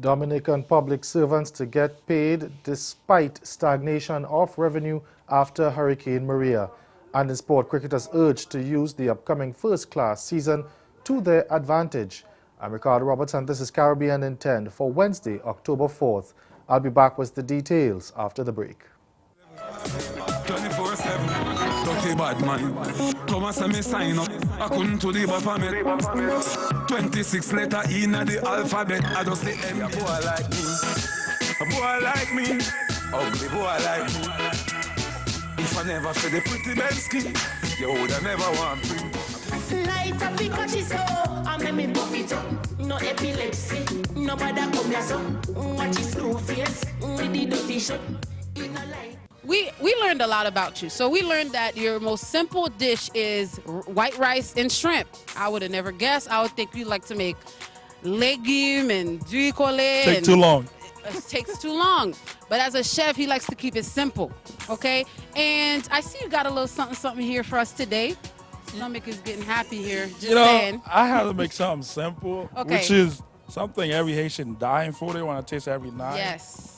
Dominican public servants to get paid despite stagnation of revenue after Hurricane Maria. And in sport, cricketers urged to use the upcoming first-class season to their advantage. I'm Ricardo Roberts and this is Caribbean in 10 for Wednesday, October 4th. I'll be back with the details after the break. 24/7, dirty bad man. Thomas and me sign up. I couldn't to the baphomet. 26 letter in the alphabet. I just say M. A boy like me. A boy like me. Ugly boy like me. If I never feel the pretty Bensky, you would have never want me. Light up because she's so, I make me buff it up. No epilepsy, nobody come here so. Watch his screw face, with the dirty shot. In a light. We learned a lot about you. So we learned that your most simple dish is white rice and shrimp. I would have never guessed. I would think you like to make legume and duicole. Take too long. It takes too long. But as a chef, he likes to keep it simple, okay? And I see you got a little something here for us today. Stomach is getting happy here, just saying. I had to make something simple, Okay. which is something every Haitian dying for. They want to taste every night. Yes.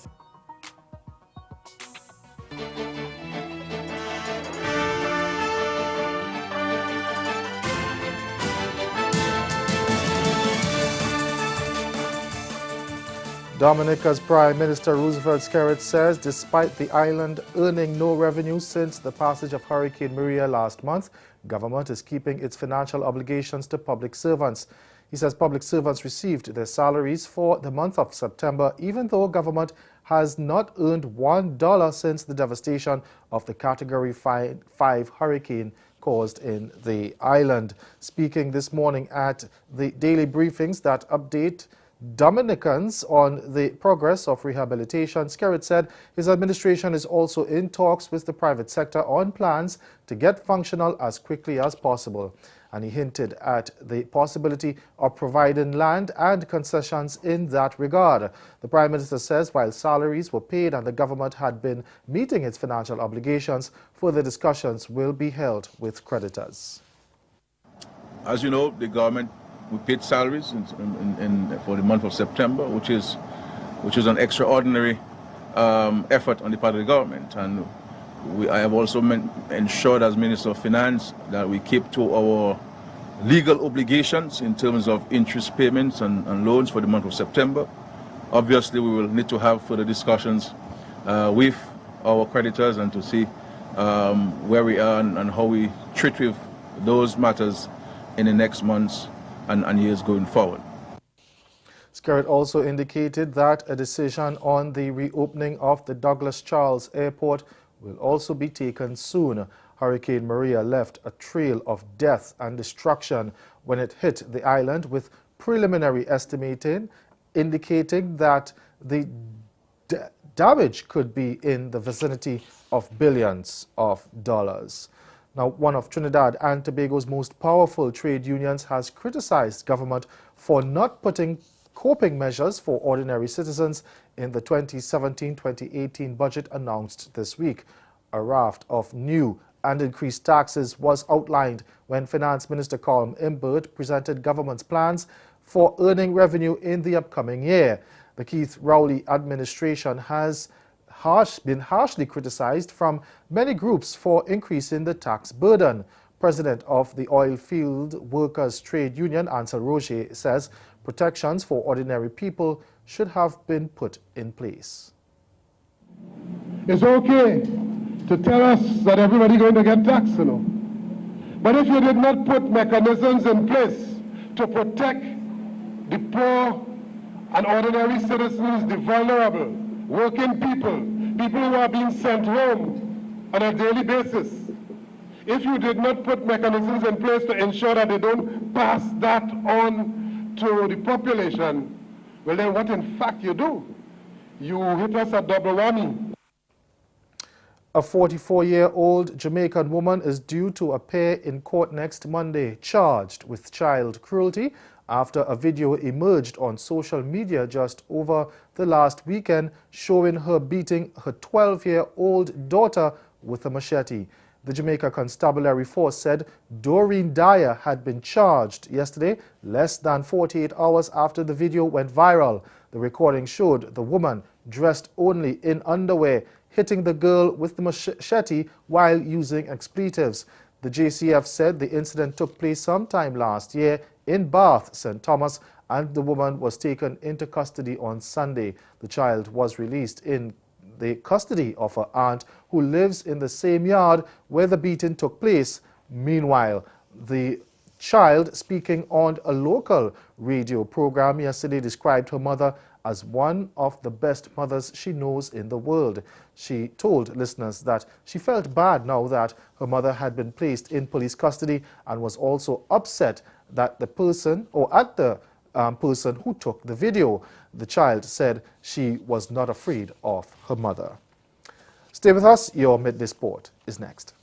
Dominica's Prime Minister Roosevelt Skerrit says despite the island earning no revenue since the passage of Hurricane Maria last month, government is keeping its financial obligations to public servants. He says public servants received their salaries for the month of September, even though government has not earned $1 since the devastation of the Category 5 hurricane caused in the island. Speaking this morning at the daily briefings that update Dominicans on the progress of rehabilitation, Skerrit said his administration is also in talks with the private sector on plans to get functional as quickly as possible. And he hinted at the possibility of providing land and concessions in that regard. The Prime Minister says while salaries were paid and the government had been meeting its financial obligations, further discussions will be held with creditors. As you know, the government we paid salaries for the month of September, which is an extraordinary effort on the part of the government. And I have also ensured as Minister of Finance that we keep to our legal obligations in terms of interest payments and loans for the month of September. Obviously, we will need to have further discussions with our creditors and to see where we are and how we treat with those matters in the next months and years going forward. Skerrit also indicated that a decision on the reopening of the Douglas Charles Airport will also be taken soon. Hurricane Maria left a trail of death and destruction when it hit the island, with preliminary estimating indicating that the damage could be in the vicinity of billions of dollars. Now, one of Trinidad and Tobago's most powerful trade unions has criticized government for not putting coping measures for ordinary citizens in the 2017-2018 budget announced this week. A raft of new and increased taxes was outlined when Finance Minister Colm Imbert presented government's plans for earning revenue in the upcoming year. The Keith Rowley administration has been harshly criticized from many groups for increasing the tax burden. President of the Oilfield Workers Trade Union, Ansel Roger, says protections for ordinary people should have been put in place. It's okay to tell us that everybody's going to get taxed, you know. But if you did not put mechanisms in place to protect the poor and ordinary citizens, the vulnerable, working people, people who are being sent home on a daily basis, if you did not put mechanisms in place to ensure that they don't pass that on to the population, well then what in fact you do? You hit us a double whammy. A 44-year-old Jamaican woman is due to appear in court next Monday, charged with child cruelty after a video emerged on social media just over the last weekend showing her beating her 12-year-old daughter with a machete. The Jamaica Constabulary Force said Doreen Dyer had been charged yesterday, less than 48 hours after the video went viral. The recording showed the woman, dressed only in underwear, hitting the girl with the machete while using expletives. The JCF said the incident took place sometime last year in Bath, St. Thomas, and the woman was taken into custody on Sunday. The child was released in the custody of her aunt, who lives in the same yard where the beating took place. Meanwhile, the child, speaking on a local radio program yesterday, described her mother as one of the best mothers she knows in the world. She told listeners that she felt bad now that her mother had been placed in police custody, and was also upset that the person, or at the person who took the video. The child said she was not afraid of her mother. Stay with us. Your Midday Sport is next.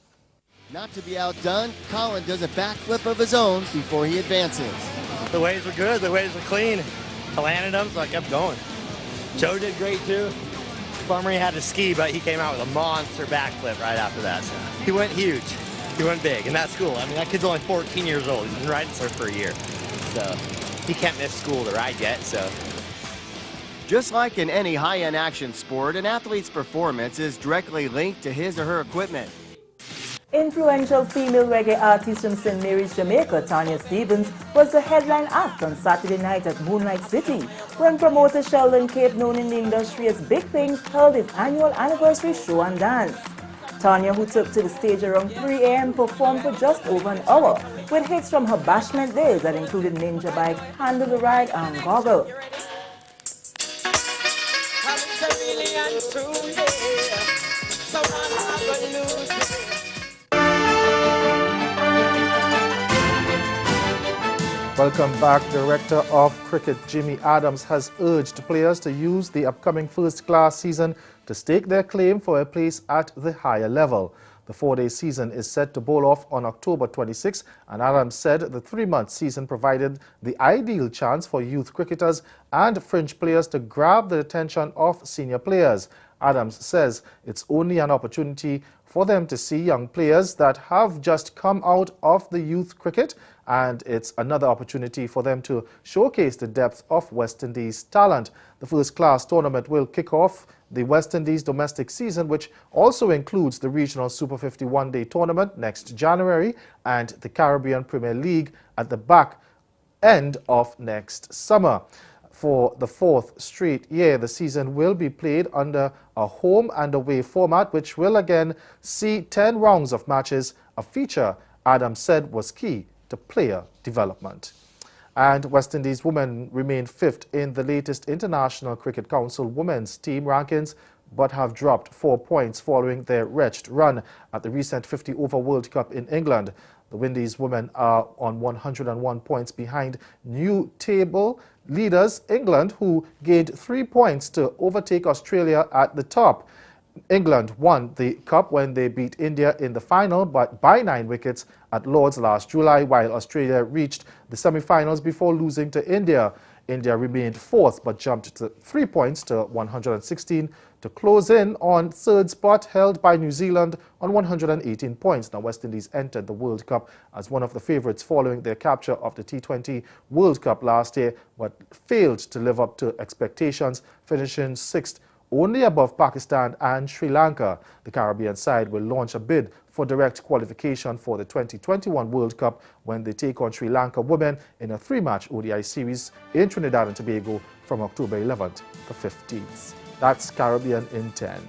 Not to be outdone, Colin does a backflip of his own before he advances. The waves were good, the waves were clean. I landed them, so I kept going. Joe did great too. Farmery had to ski, but he came out with a monster backflip right after that. So he went huge. He went big, and that's cool. I mean, that kid's only 14 years old. He's been riding surf for a year. So he can't miss school to ride yet, so. Just like in any high-end action sport, an athlete's performance is directly linked to his or her equipment. Influential female reggae artist from St. Mary's, Jamaica, Tanya Stevens, was the headline act on Saturday night at Moonlight City when promoter Sheldon Cape, known in the industry as Big Things, held his annual anniversary show and dance. Tanya, who took to the stage around 3 a.m., performed for just over an hour with hits from her bashment days that included Ninja Bike, Handle the Ride, and Goggle. Welcome back. Director of Cricket Jimmy Adams has urged players to use the upcoming first-class season to stake their claim for a place at the higher level. The 4-day season is set to bowl off on October 26, and Adams said the 3-month season provided the ideal chance for youth cricketers and fringe players to grab the attention of senior players. Adams says it's only an opportunity for them to see young players that have just come out of the youth cricket, and it's another opportunity for them to showcase the depth of West Indies talent. The first-class tournament will kick off the West Indies domestic season, which also includes the regional Super 50 one-day tournament next January and the Caribbean Premier League at the back end of next summer. For the 4th straight year, the season will be played under a home and away format, which will again see 10 rounds of matches, a feature Adams said was key to player development. And West Indies women remained 5th in the latest International Cricket Council women's team rankings, but have dropped 4 points following their wretched run at the recent 50-over World Cup in England. The Windies women are on 101 points behind new table leaders England, who gained 3 points to overtake Australia at the top. England won the cup when they beat India in the final, but by 9 wickets at Lord's last July, while Australia reached the semi-finals before losing to India. India remained 4th but jumped to 3 points to 116 to close in on 3rd spot, held by New Zealand on 118 points. Now, West Indies entered the World Cup as one of the favourites following their capture of the T20 World Cup last year, but failed to live up to expectations, finishing 6th, only above Pakistan and Sri Lanka. The Caribbean side will launch a bid for direct qualification for the 2021 World Cup when they take on Sri Lanka women in a 3-match ODI series in Trinidad and Tobago from October 11th to 15th. That's Caribbean in 10.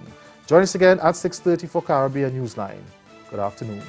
Join us again at 6:30 for Caribbean Newsline. Good afternoon.